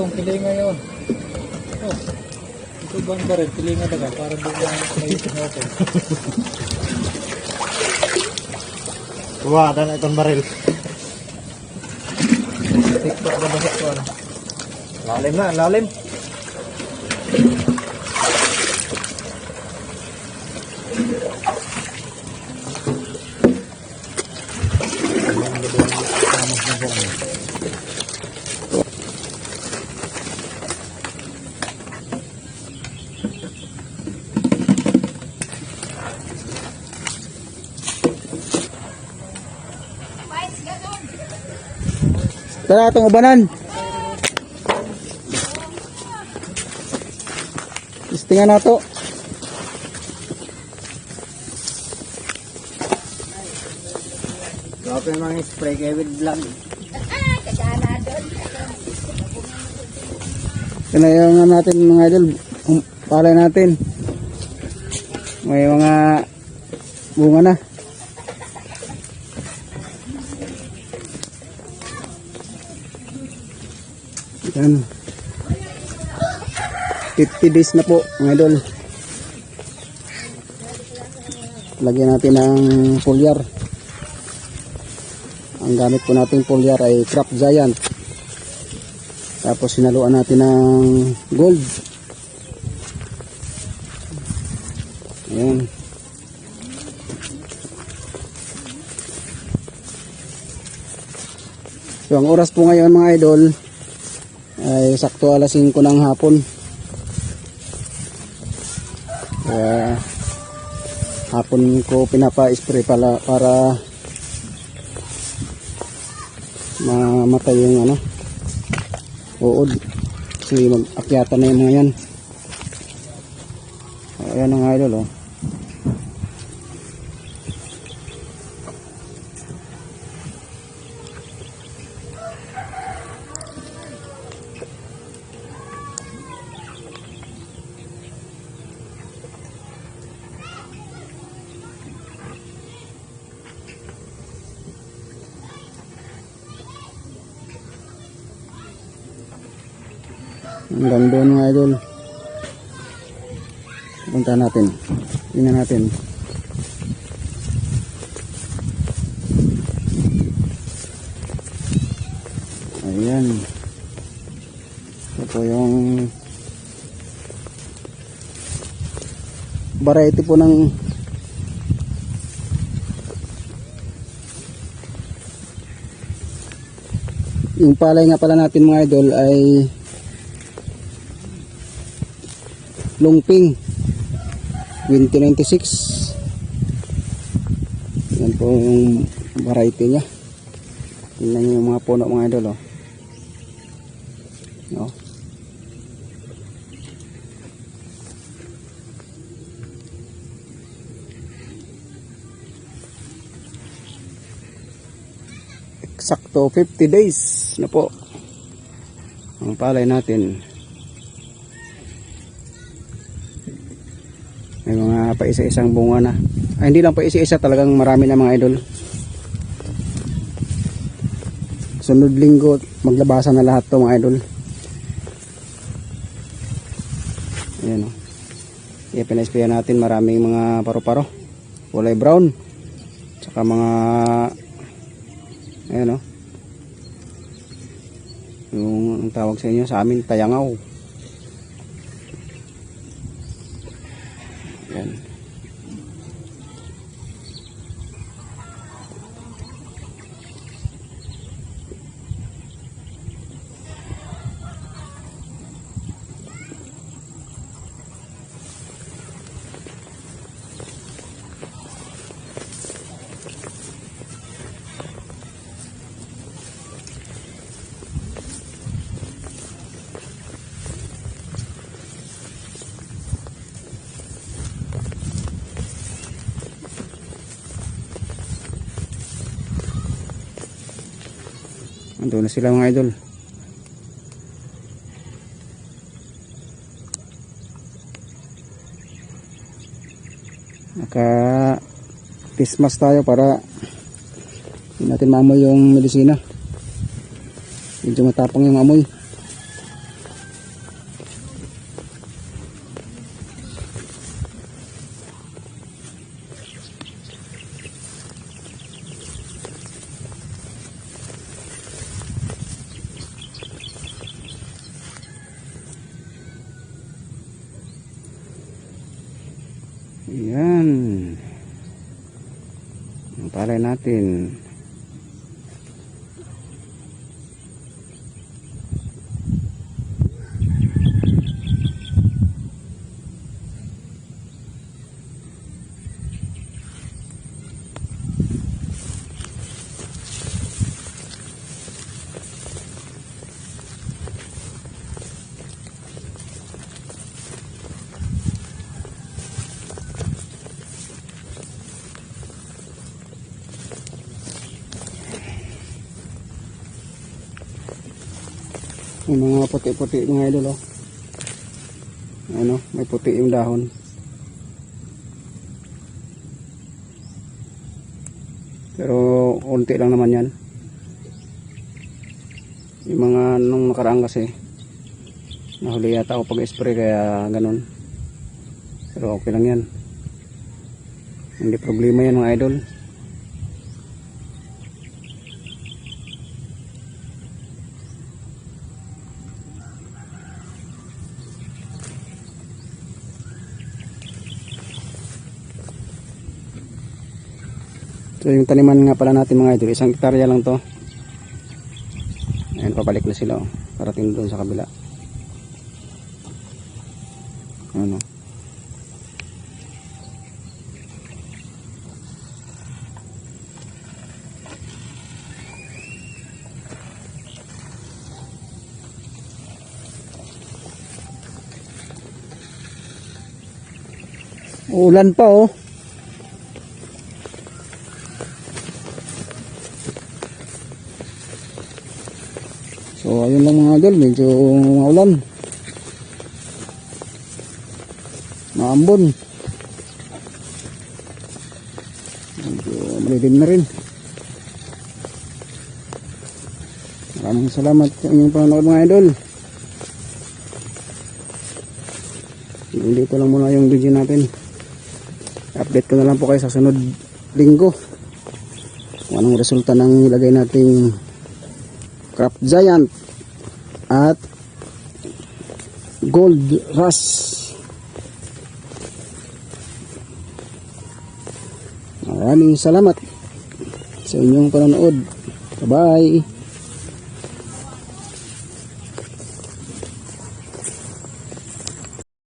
itong pilinga yun. Oh. Ito bang ka rin, pilinga daga, para doon lang may natin. Kuha na itong baril. TikTok na bakit ko ano. Lalim na, lalim. Tara itong ubanan. Istingan na to. Grabe mga spray kayo with vlog. Kinayangan natin mga idol. Palay natin. May mga bunga na. Yan. 50 days na po mga idol. Lagyan natin ng foliar. Ang gamit po natin foliar ay Crop Giant. Tapos sinaluan natin ng gold. Ayan. So ang oras po ngayon mga idol ay sakto alas 5 ng hapon. Kaya hapon ko pinapa-spray para mamatay yung ano, uod. Kasi mag-akyatan na yung mga yan. Ayan ang idol oh. Hanggang doon mga idol. Punta natin. Tingnan natin. Ayan. Ito po yung variety po ng yung palay nga pala natin mga idol ay Longping 2096. Yan po yung variety nya. Tingnan nyo yung mga puno mga idol oh. No? Eksakto 50 days na po ang palay natin. May mga pa isa-isang bunga na. Ay, hindi lang pa isa-isa, talagang marami na mga idol. Sunod linggo maglabasan na lahat to mga idol. Ayan o. Ipinaspayan natin, maraming mga paro-paro. Kulay brown. Tsaka mga ayan o. Yung ang tawag sa inyo, sa amin, tayangaw. Yan. Andun na sila mga idol. Naka Christmas tayo para hindi natin maamoy yung medisina. Medyo matapang yung amoy. Ayan. Ang palay natin. May mga puti-puti mga idol, oh. Ano, may puti yung dahon. Pero unti lang naman yan. Yung mga nung nakaraan kasi nahuli yata ako pag-spray kaya ganun. Pero okay lang yan. Hindi problema yan mga idol. So yung taniman nga pala natin mga idol, 1 hektarya lang to. Ayan, pabalik na sila, oh. Parating doon sa kabila. Ano. Ulan pa, oh. So ayun lang mga idol, medyo maulan, maambon, medyo malilim na rin. Maraming salamat sa inyong panonood mga idol. Dito lang muna yung video natin. Update ko na lang po kayo sa sunod linggo kung anong resulta ng ilagay nating Craft Giant at Gold Rush. Maraming salamat sa inyong panonood. Bye bye.